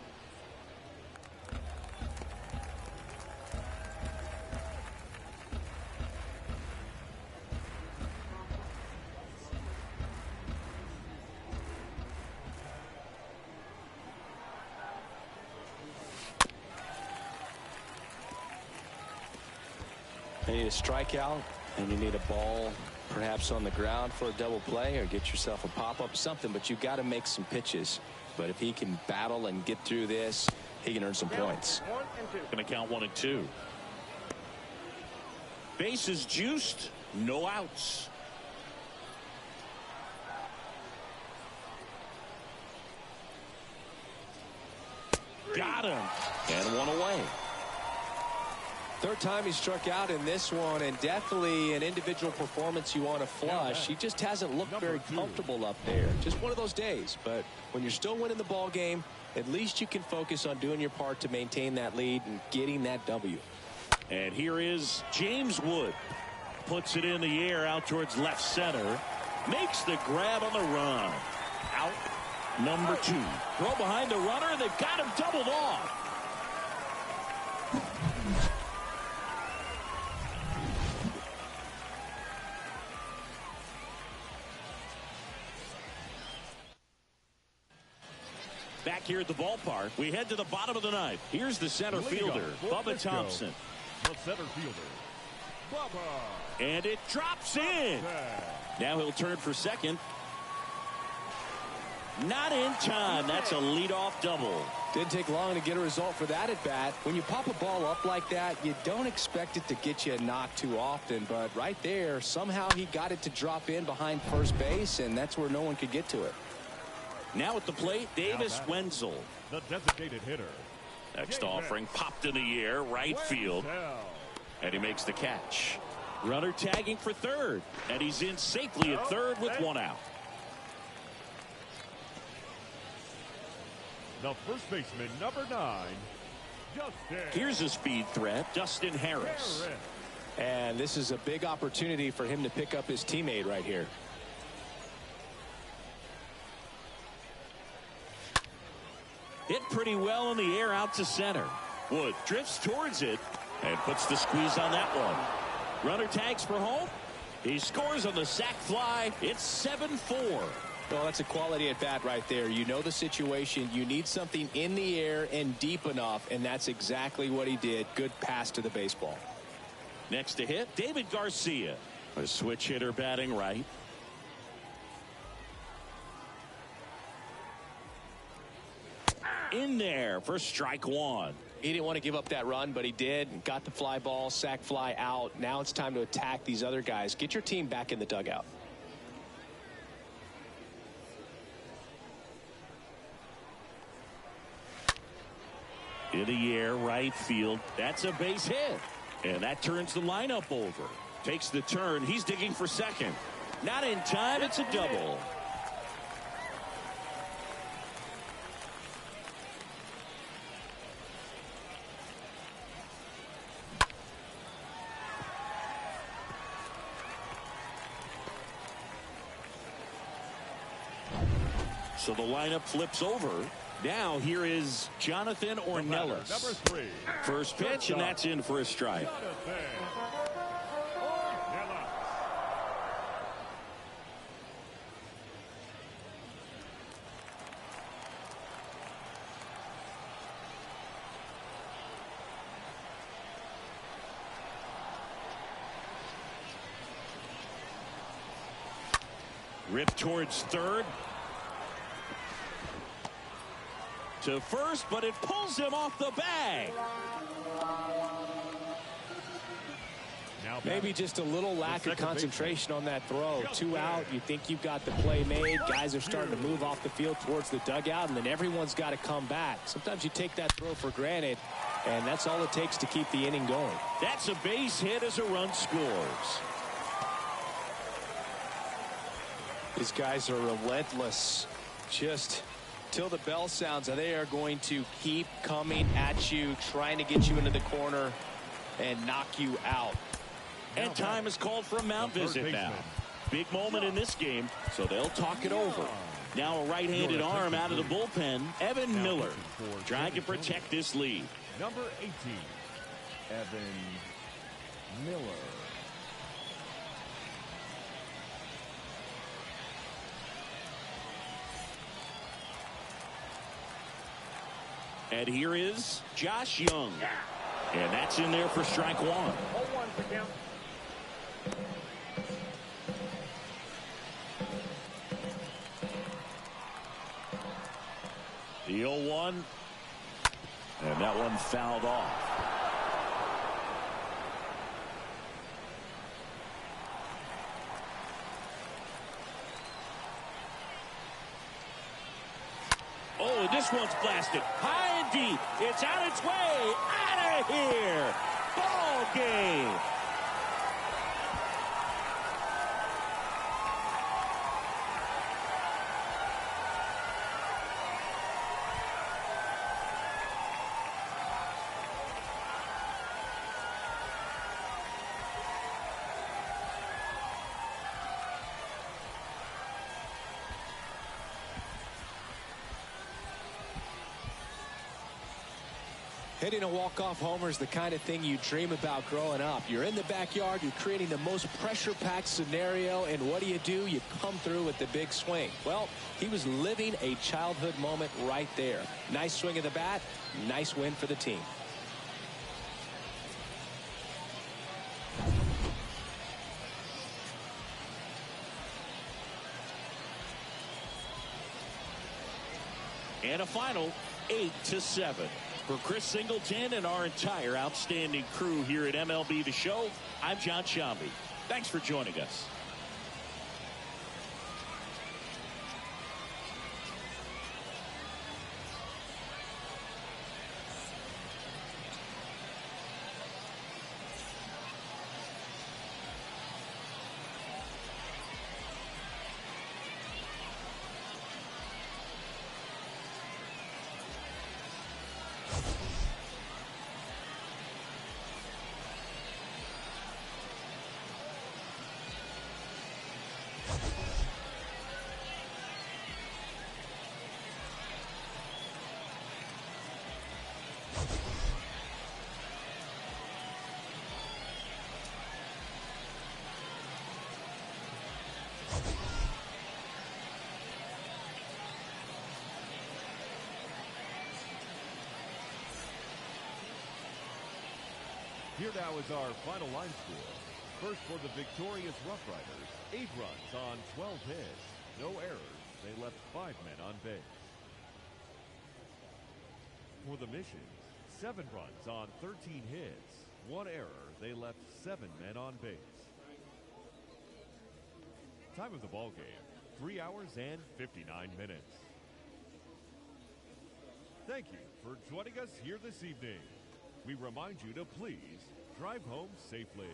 You need a strikeout, and you need a ball perhaps on the ground for a double play, or get yourself a pop-up, something, but you've got to make some pitches. But if he can battle and get through this, he can earn some points. 1 and 2. Going to count 1 and 2. Bases juiced, no outs. Got him. And 1 away. Third time he struck out in this one, and definitely an individual performance you want to flush. He just hasn't looked very comfortable up there. Just one of those days. But when you're still winning the ball game, at least you can focus on doing your part to maintain that lead and getting that W. And here is James Wood. Puts it in the air out towards left center. Makes the grab on the run. Out number 2. Throw behind the runner. They've got him doubled off. Back here at the ballpark, we head to the bottom of the 9th. Here's the center fielder, Bubba Thompson. The center fielder, Bubba. And it drops in. Now he'll turn for second. Not in time. That's a leadoff double. Didn't take long to get a result for that at bat. When you pop a ball up like that, you don't expect it to get you a knock too often. But right there, somehow he got it to drop in behind first base, and that's where no one could get to it. Now at the plate, Davis Wenzel. The designated hitter. Next offering popped in the air, right field. And he makes the catch. Runner tagging for third. And he's in safely at third with 1 out. The first baseman, number 9, Justin. Here's a speed threat, Justin Harris. And this is a big opportunity for him to pick up his teammate right here. Hit pretty well in the air out to center. Wood drifts towards it and puts the squeeze on that one. Runner tags for home. He scores on the sac fly. It's 7-4. Well, that's a quality at bat right there. You know the situation. You need something in the air and deep enough, and that's exactly what he did. Good pass to the baseball. Next to hit, David Garcia. A switch hitter batting right. In there for strike 1. He didn't want to give up that run, but he did. Got the fly ball, sac fly out. Now it's time to attack these other guys. Get your team back in the dugout. In the air, right field. That's a base hit. And that turns the lineup over. Takes the turn. He's digging for second. Not in time. It's a double. So the lineup flips over. Now here is Jonathan Ornelas. Number 3. First pitch, and that's in for a strike. Ripped towards third. To first, but it pulls him off the bag. Now Maybe just a little lack of concentration on that throw. 2 out, you think you've got the play made. Guys are starting to move off the field towards the dugout, and then everyone's got to come back. Sometimes you take that throw for granted, and that's all it takes to keep the inning going. That's a base hit as a run scores. These guys are relentless. Just till the bell sounds, they are going to keep coming at you, trying to get you into the corner and knock you out. And time is called for a mound visit now. Big moment in this game, so they'll talk it over. Now a right-handed arm out of the bullpen, Evan Miller, trying to protect this lead. Number 18, Evan Miller. And here is Josh Young. And that's in there for strike one. 0-1 to count. The 0-1. And that one fouled off. Oh, this one's blasted. High and deep. It's on its way. Out of here. Ball game. Hitting a walk-off homer is the kind of thing you dream about growing up. You're in the backyard, you're creating the most pressure-packed scenario, and what do? You come through with the big swing. Well, he was living a childhood moment right there. Nice swing of the bat, nice win for the team. And a final 8-7. For Chris Singleton and our entire outstanding crew here at MLB The Show, I'm John Shambi. Thanks for joining us. Here now is our final line score. First for the victorious RoughRiders, 8 runs on 12 hits. No errors. They left 5 men on base. For the Missions, 7 runs on 13 hits. 1 error. They left 7 men on base. Time of the ball game, 3 hours and 59 minutes. Thank you for joining us here this evening. We remind you to please drive home safely.